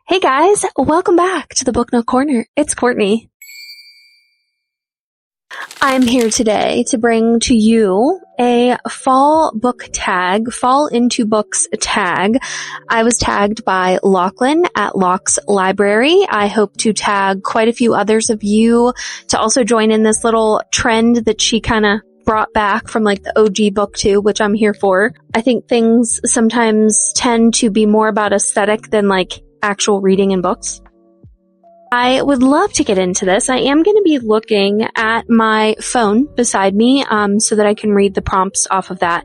Hey guys, welcome back to the Book Nook Corner. It's Courtney. I'm here today to bring to you a fall book tag, fall into books tag. I was tagged by Lachlan at Locke's Library. I hope to tag quite a few others of you to also join in this little trend that she kind of brought back from like the OG booktube, which I'm here for. I think things sometimes tend to be more about aesthetic than like actual reading in books. I would love to get into this. I am going to be looking at my phone beside me so that I can read the prompts off of that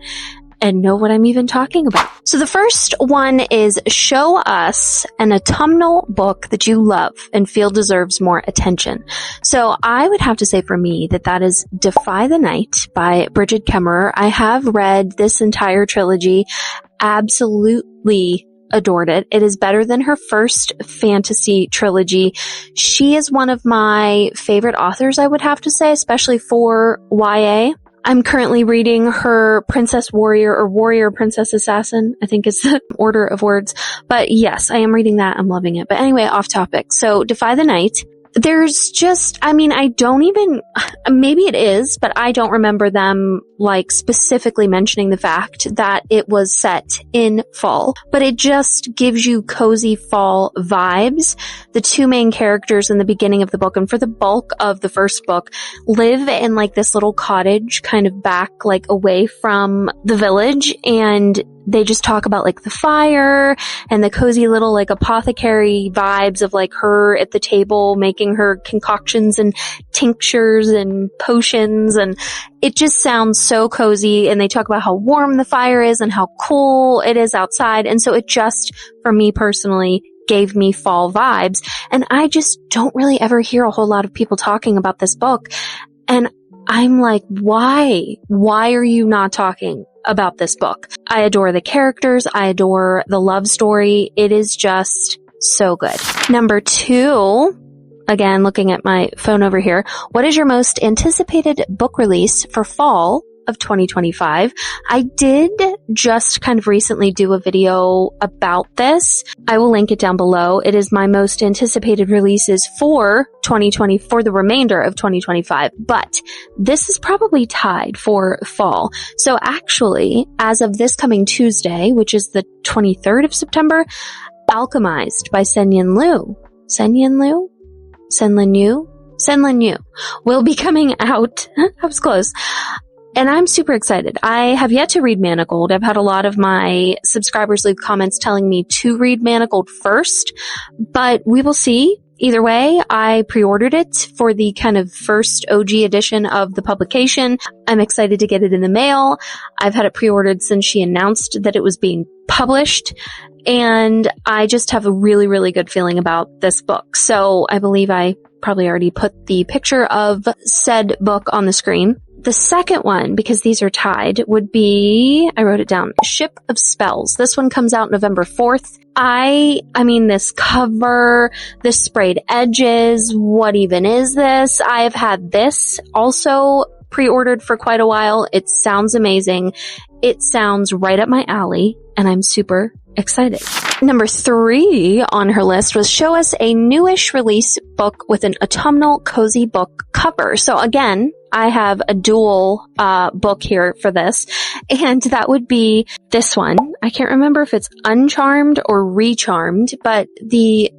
and know what I'm even talking about. So the first one is show us an autumnal book that you love and feel deserves more attention. So I would have to say for me that is Defy the Night by Bridget Kemmerer. I have read this entire trilogy, absolutely adored it. It is better than her first fantasy trilogy. She is one of my favorite authors, I would have to say, especially for YA. I'm currently reading her Princess Warrior or Warrior Princess Assassin, I think is the order of words. But yes, I am reading that. I'm loving it. But anyway, off topic. So Defy the Night. There's just, I don't even, maybe it is, but I don't remember them like specifically mentioning the fact that it was set in fall, but it just gives you cozy fall vibes. The two main characters in the beginning of the book and for the bulk of the first book live in like this little cottage kind of back like away from the village, and they just talk about like the fire and the cozy little like apothecary vibes of like her at the table making her concoctions and tinctures and potions, and it just sounds so cozy. And they talk about how warm the fire is and how cool it is outside. And so it just, for me personally, gave me fall vibes. And I just don't really ever hear a whole lot of people talking about this book. And I'm like, why? Why are you not talking about this book? I adore the characters. I adore the love story. It is just so good. Number 2, again, looking at my phone over here. What is your most anticipated book release for fall of 2025? I did just kind of recently do a video about this. I will link it down below. It is my most anticipated releases for 2020, for the remainder of 2025, but this is probably tied for fall. So actually, as of this coming Tuesday, which is the 23rd of September, Alchemized by Senlin Yu will be coming out. I was close. And I'm super excited. I have yet to read Manacled. I've had a lot of my subscribers leave comments telling me to read Manacled first, but we will see. Either way, I pre-ordered it for the kind of first OG edition of the publication. I'm excited to get it in the mail. I've had it pre-ordered since she announced that it was being published, and I just have a really, really good feeling about this book. So I believe I probably already put the picture of said book on the screen. The second one, because these are tied, would be, I wrote it down, Ship of Spells. This one comes out November 4th. I mean, this cover, the sprayed edges, what even is this? I have had this also pre-ordered for quite a while. It sounds amazing. It sounds right up my alley, and I'm super excited. Number 3 on her list was show us a newish release book with an autumnal cozy book cover. So again, I have a dual book here for this, and that would be this one. I can't remember if it's Uncharmed or Recharmed, but the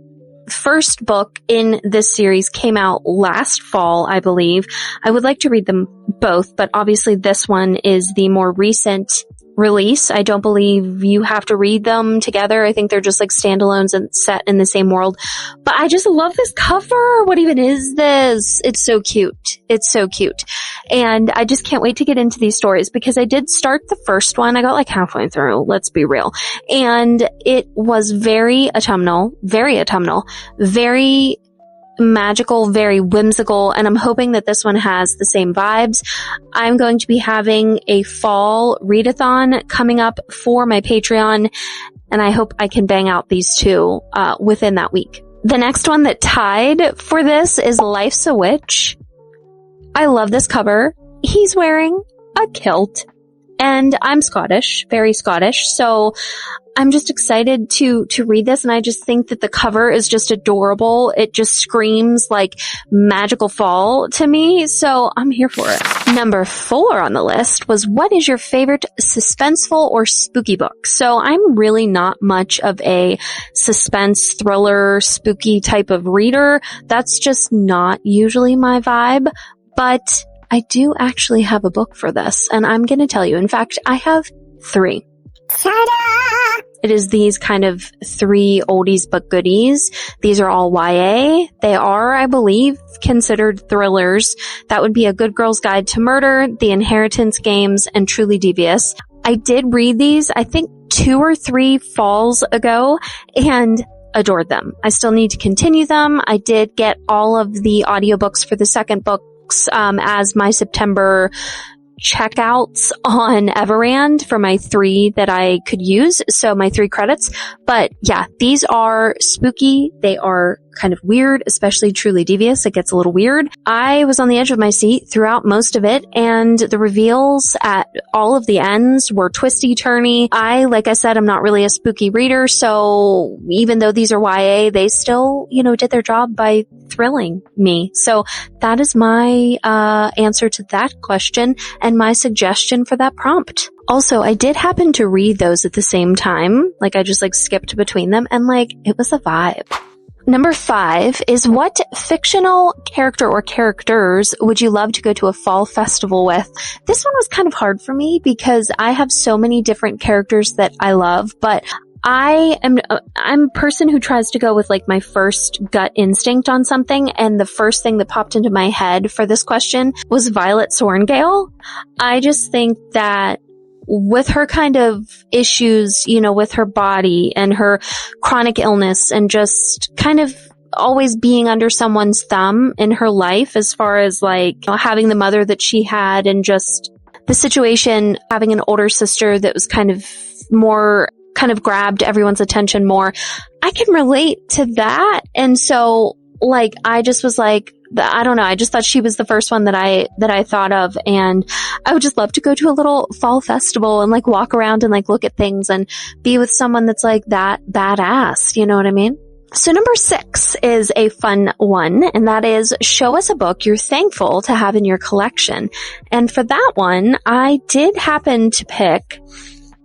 first book in this series came out last fall, I believe. I would like to read them both, but obviously this one is the more recent release. I don't believe you have to read them together. I think they're just like standalones and set in the same world. But I just love this cover. What even is this? It's so cute. It's so cute. And I just can't wait to get into these stories because I did start the first one. I got like halfway through, let's be real. And it was very autumnal, very magical, very whimsical, and I'm hoping that this one has the same vibes. I'm going to be having a fall readathon coming up for my Patreon, and I hope I can bang out these two within that week. The next one that tied for this is Life's a Witch. I love this cover. He's wearing a kilt. And I'm Scottish, very Scottish, so I'm just excited to read this, and I just think that the cover is just adorable. It just screams like magical fall to me, so I'm here for it. Number 4 on the list was, what is your favorite suspenseful or spooky book? So I'm really not much of a suspense, thriller, spooky type of reader. That's just not usually my vibe, but I do actually have a book for this, and I'm going to tell you. In fact, I have 3. Ta-da! It is these kind of 3 oldies but goodies. These are all YA. They are, I believe, considered thrillers. That would be A Good Girl's Guide to Murder, The Inheritance Games, and Truly Devious. I did read these, I think 2 or 3 falls ago, and adored them. I still need to continue them. I did get all of the audiobooks for the second books as my September checkouts on Everand for my 3 that I could use. So my 3 credits. But yeah, these are spooky. They are kind of weird, especially Truly Devious. It gets a little weird. I was on the edge of my seat throughout most of it, and the reveals at all of the ends were twisty-turny. Like I said, I'm not really a spooky reader, so even though these are YA, they still, did their job by thrilling me. So that is my answer to that question and my suggestion for that prompt. Also, I did happen to read those at the same time. Like, I just skipped between them, and it was a vibe. Number 5 is, what fictional character or characters would you love to go to a fall festival with? This one was kind of hard for me because I have so many different characters that I love, but I'm a person who tries to go with my first gut instinct on something, and the first thing that popped into my head for this question was Violet Sorrengail. I just think that with her kind of issues, with her body and her chronic illness and just kind of always being under someone's thumb in her life, as far as having the mother that she had, and just the situation, having an older sister that was kind of grabbed everyone's attention more. I can relate to that. And so I just was I don't know. I just thought she was the first one that I thought of, and I would just love to go to a little fall festival and walk around and look at things and be with someone that's that badass. You know what I mean? So number 6 is a fun one, and that is, show us a book you're thankful to have in your collection. And for that one, I did happen to pick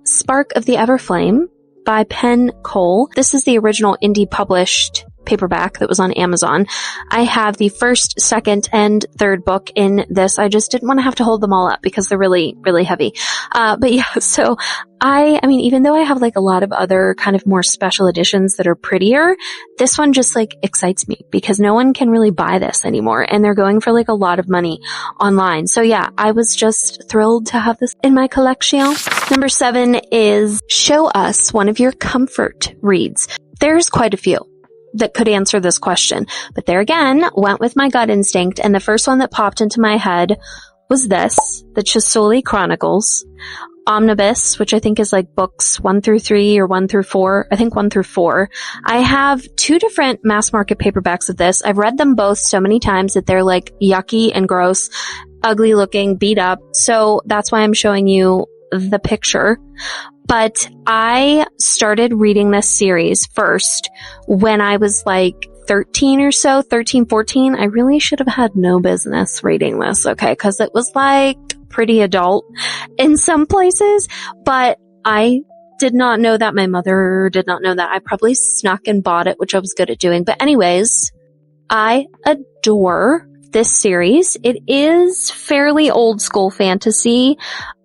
Spark of the Everflame by Penn Cole. This is the original indie published paperback that was on Amazon. I have the first, second, and third book in this. I just didn't want to have to hold them all up because they're really, really heavy. But yeah, so I mean, even though I have a lot of other kind of more special editions that are prettier, this one just excites me because no one can really buy this anymore, and they're going for a lot of money online. So yeah, I was just thrilled to have this in my collection. Number 7 is, show us one of your comfort reads. There's quite a few that could answer this question, but there again, went with my gut instinct, and the first one that popped into my head was this, the Chisoli Chronicles, Omnibus, which I think is books 1 through 3 or 1 through 4. I think 1 through 4. I have 2 different mass market paperbacks of this. I've read them both so many times that they're yucky and gross, ugly looking, beat up. So that's why I'm showing you the picture. But I started reading this series first when I was 13 or so, 13, 14. I really should have had no business reading this, okay? Because it was pretty adult in some places, but I did not know that. My mother did not know that. I probably snuck and bought it, which I was good at doing. But anyways, I adore this series. It is fairly old school fantasy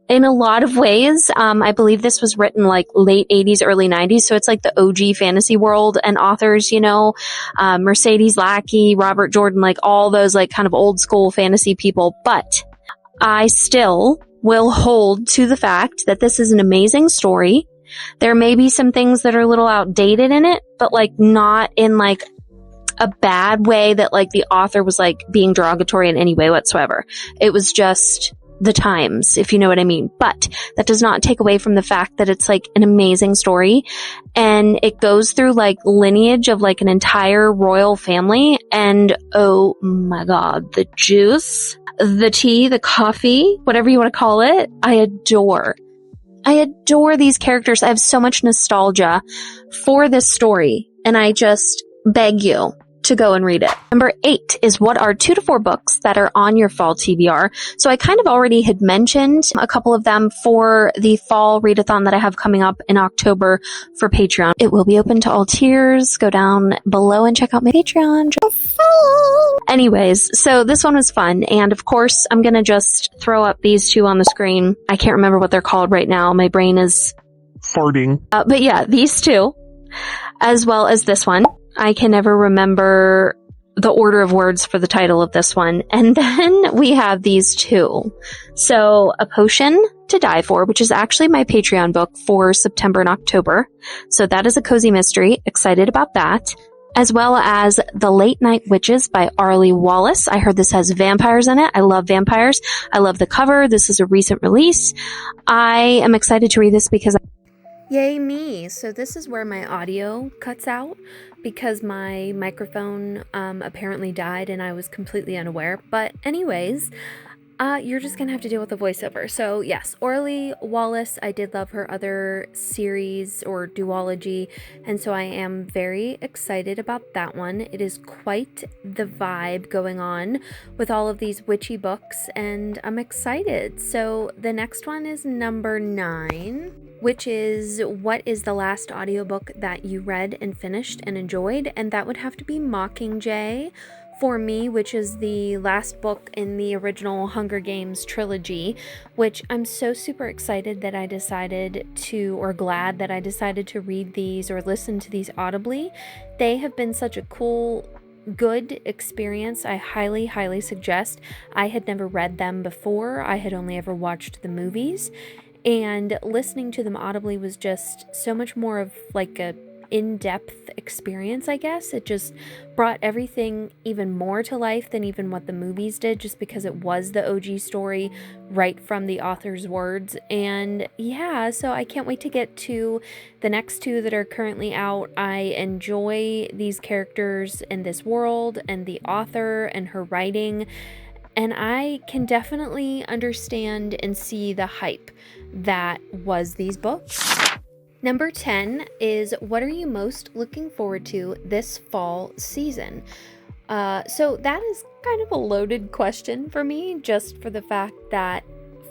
in a lot of ways. I believe this was written late 80s, early 90s. So it's the OG fantasy world and authors, Mercedes Lackey, Robert Jordan, all those kind of old school fantasy people. But I still will hold to the fact that this is an amazing story. There may be some things that are a little outdated in it, but not in a bad way that the author was being derogatory in any way whatsoever. It was just the times, if you know what I mean. But that does not take away from the fact that it's an amazing story, and it goes through lineage of an entire royal family, and oh my god, the juice the tea, the coffee, whatever you want to call it, I adore. I adore these characters. I have so much nostalgia for this story, and I just beg you to go and read it. Number 8 is what are 2 to 4 books that are on your fall TBR. So I kind of already had mentioned a couple of them for the fall readathon that I have coming up in October for Patreon. It will be open to all tiers. Go down below and check out my Patreon. Anyways, so this one was fun. And of course, I'm going to just throw up these 2 on the screen. I can't remember what they're called right now. My brain is farting. But yeah, these 2, as well as this one. I can never remember the order of words for the title of this one. And then we have these 2. So A Potion to Die For, which is actually my Patreon book for September and October. So that is a cozy mystery. Excited about that. As well as The Late Night Witches by Arlie Wallace. I heard this has vampires in it. I love vampires. I love the cover. This is a recent release. I am excited to read this because yay me! So this is where my audio cuts out because my microphone apparently died and I was completely unaware. But anyways, you're just gonna have to deal with the voiceover. So yes, Orly Wallace, I did love her other series or duology, and so I am very excited about that one. It is quite the vibe going on with all of these witchy books, and I'm excited. So the next one is number 9, which is what is the last audiobook that you read and finished and enjoyed? And that would have to be Mockingjay for me, which is the last book in the original Hunger Games trilogy, which I'm so super excited that I decided to, or glad that I decided to read these or listen to these audibly. They have been such a cool, good experience. I highly, highly suggest. I had never read them before. I had only ever watched the movies. And listening to them audibly was just so much more of like a in-depth experience, I guess. It just brought everything even more to life than even what the movies did, just because it was the OG story right from the author's words. And yeah, so I can't wait to get to the next 2 that are currently out. I enjoy these characters in this world and the author and her writing, and I can definitely understand and see the hype that was these books. Number 10 is what are you most looking forward to this fall season? So that is kind of a loaded question for me, just for the fact that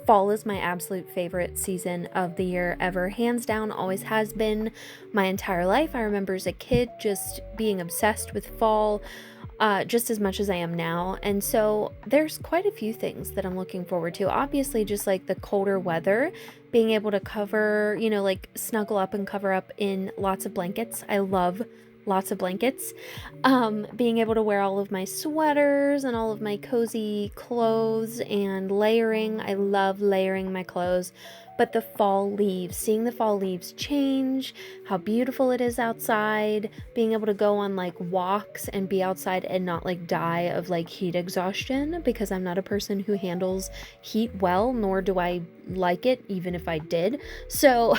fall is my absolute favorite season of the year ever. Hands down, always has been my entire life. I remember as a kid just being obsessed with fall, just as much as I am now. And so there's quite a few things that I'm looking forward to. Obviously, just like the colder weather, being able to cover, like snuggle up and cover up in lots of blankets. I love lots of blankets. Being able to wear all of my sweaters and all of my cozy clothes and layering. I love layering my clothes. But the fall leaves, seeing the fall leaves change, how beautiful it is outside, being able to go on like walks and be outside and not like die of like heat exhaustion, because I'm not a person who handles heat well, nor do I like it even if I did. So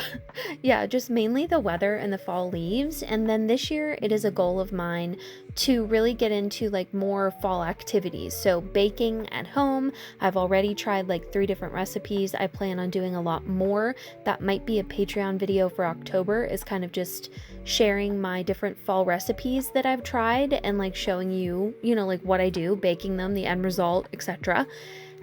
yeah, just mainly the weather and the fall leaves. And then this year it is a goal of mine to really get into like more fall activities. So baking at home, I've already tried like 3 different recipes. I plan on doing a lot more. That might be a Patreon video for October, is kind of just sharing my different fall recipes that I've tried and like showing you, like what I do, baking them, the end result, etc.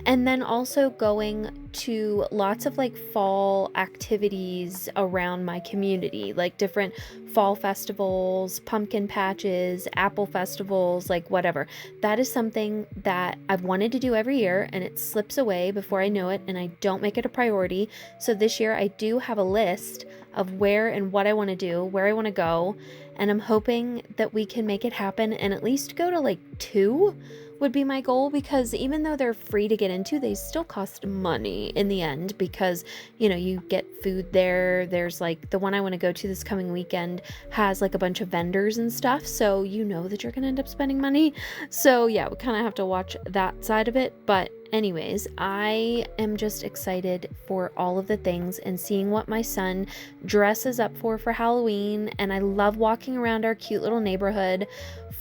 And then also going to lots of like fall activities around my community, like different fall festivals, pumpkin patches, apple festivals, like whatever. That is something that I've wanted to do every year, and it slips away before I know it, and I don't make it a priority. So this year I do have a list of where and what I want to do, where I want to go, and I'm hoping that we can make it happen and at least go to like 2 would be my goal, because even though they're free to get into, they still cost money in the end, because you get food there. There's like the one I want to go to this coming weekend has like a bunch of vendors and stuff, so that you're gonna end up spending money. So yeah, we kind of have to watch that side of it. But Anyways, I am just excited for all of the things and seeing what my son dresses up for Halloween. And I love walking around our cute little neighborhood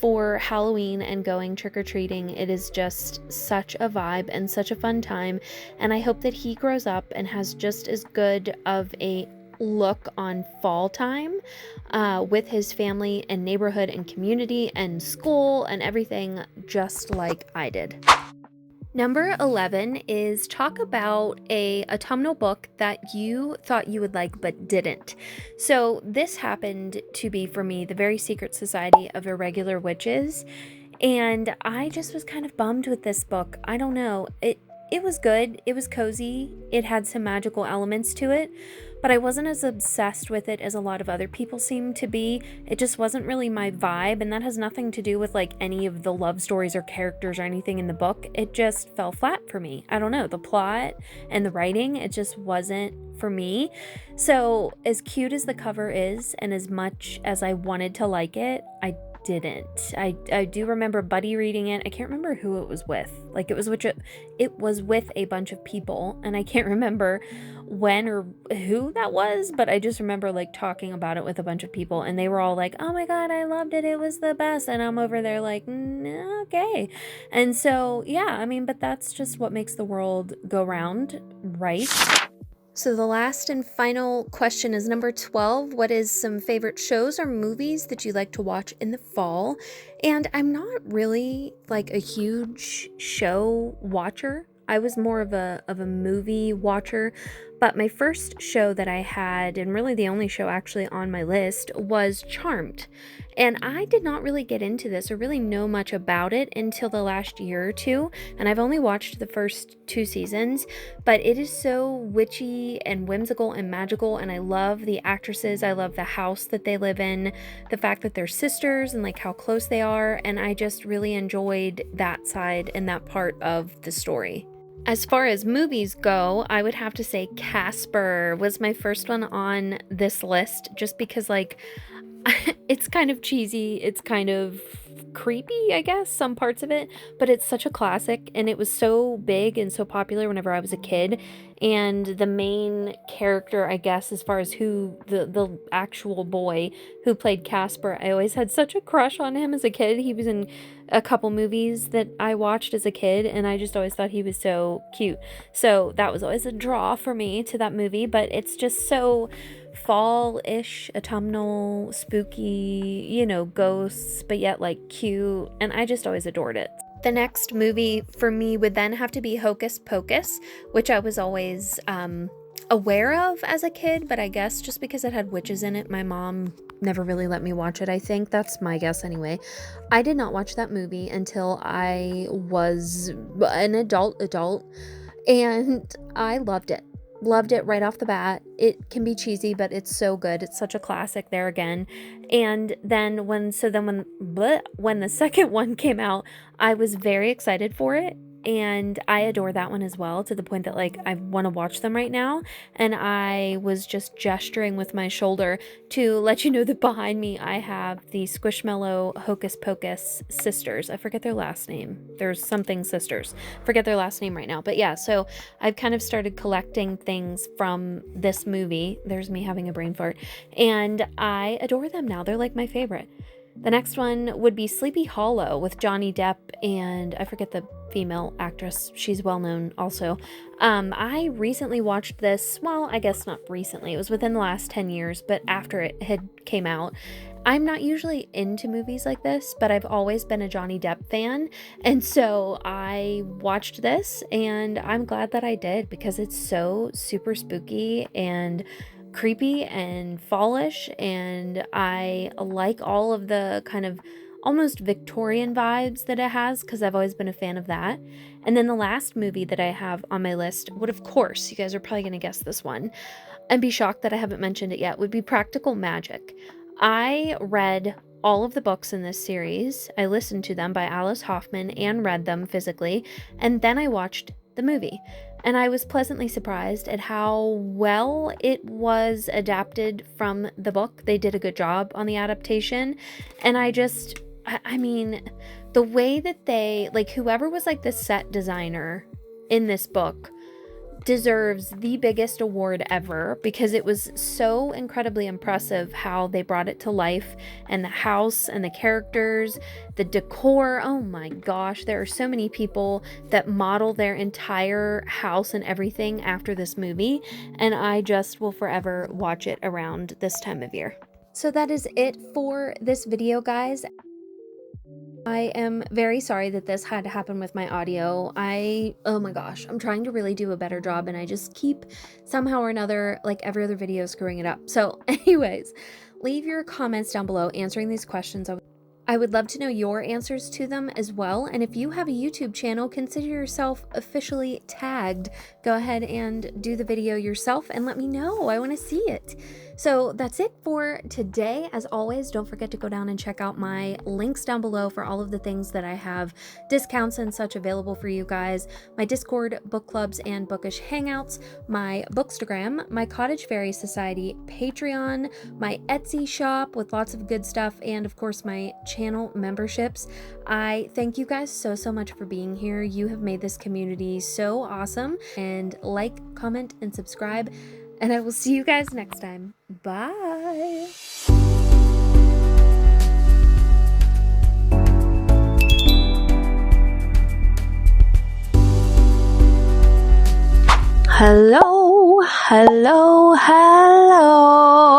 for Halloween and going trick-or-treating. It is just such a vibe and such a fun time. And I hope that he grows up and has just as good of a look on fall time with his family and neighborhood and community and school and everything, just like I did. Number 11 is talk about a autumnal book that you thought you would like but didn't. So this happened to be for me The Very Secret Society of Irregular Witches, and I just was kind of bummed with this book. I don't know. It was good. It was cozy. It had some magical elements to it, but I wasn't as obsessed with it as a lot of other people seem to be. It just wasn't really my vibe, and that has nothing to do with like any of the love stories or characters or anything in the book. It just fell flat for me. I don't know. The plot and the writing, it just wasn't for me. So as cute as the cover is, and as much as I wanted to like it, I didn't. I do remember Buddy reading it. I can't remember who it was with. Like it was with a bunch of people, and I can't remember when or who that was, but I just remember like talking about it with a bunch of people, and they were all like, "Oh my god, I loved it. It was the best." And I'm over there like, "Okay." And so, yeah, I mean, but that's just what makes the world go round, right? So the last and final question is number 12. What is some favorite shows or movies that you like to watch in the fall? And I'm not really like a huge show watcher. I was more of a movie watcher, but my first show that I had, and really the only show actually on my list, was Charmed. And I did not really get into this or really know much about it until the last year or two, and I've only watched the first 2 seasons, but it is so witchy and whimsical and magical, and I love the actresses. I love the house that they live in, the fact that they're sisters and like how close they are, and I just really enjoyed that side and that part of the story. As far as movies go, I would have to say Casper was my first one on this list, just because like it's kind of cheesy, it's kind of creepy, I guess, some parts of it, but it's such a classic, and it was so big and so popular whenever I was a kid. And the main character, I guess, as far as who the actual boy who played Casper, I always had such a crush on him as a kid. He was in a couple movies that I watched as a kid, and I just always thought he was so cute. So that was always a draw for me to that movie, but it's just so fall-ish, autumnal, spooky, ghosts, but yet like cute, and I just always adored it. The next movie for me would then have to be Hocus Pocus, which I was always aware of as a kid, but I guess just because it had witches in it, my mom never really let me watch it. I think that's my guess anyway. I did not watch that movie until I was an adult, and I loved it. Loved it right off the bat. It can be cheesy, but it's so good. It's such a classic there again. And then when the second one came out, I was very excited for it. And I adore that one as well, to the point that like I want to watch them right now. And I was just gesturing with my shoulder to let you know that behind me I have the Squishmallow Hocus Pocus sisters. I forget their last name. There's something sisters. Forget their last name right now. But yeah, so I've kind of started collecting things from this movie. There's me having a brain fart. And I adore them now. They're like my favorite. The next one would be Sleepy Hollow with Johnny Depp and I forget the female actress. She's well known also. I recently watched this. Well, I guess not recently. It was within the last 10 years, but after it had came out. I'm not usually into movies like this, but I've always been a Johnny Depp fan. And so I watched this, and I'm glad that I did, because it's so super spooky and creepy and fallish, and I like all of the kind of almost Victorian vibes that it has, because I've always been a fan of that. And then the last movie that I have on my list would, of course, you guys are probably going to guess this one and be shocked that I haven't mentioned it yet, would be Practical Magic. I read all of the books in this series. I listened to them by Alice Hoffman and read them physically, and then I watched the movie. And I was pleasantly surprised at how well it was adapted from the book. They did a good job on the adaptation. And I mean, the way that they, like, whoever was like the set designer in this book deserves the biggest award ever, because it was so incredibly impressive how they brought it to life, and the house and the characters, the decor. Oh my gosh, there are so many people that model their entire house and everything after this movie, and I just will forever watch it around this time of year. So that is it for this video, guys. I am very sorry that this had to happen with my audio. Oh my gosh, I'm trying to really do a better job, and I just keep somehow or another, like every other video, screwing it up. So anyways, leave your comments down below answering these questions. I would love to know your answers to them as well. And if you have a YouTube channel, consider yourself officially tagged. Go ahead and do the video yourself and let me know. I want to see it. So that's it for today. As always, don't forget to go down and check out my links down below for all of the things that I have discounts and such available for you guys. My Discord, book clubs, and bookish hangouts, my Bookstagram, my Cottage Fairy Society Patreon, my Etsy shop with lots of good stuff, and of course my channel memberships. I thank you guys so much for being here. You have made this community so awesome. And like, comment, and subscribe. And I will see you guys next time. Bye. Hello, hello, hello.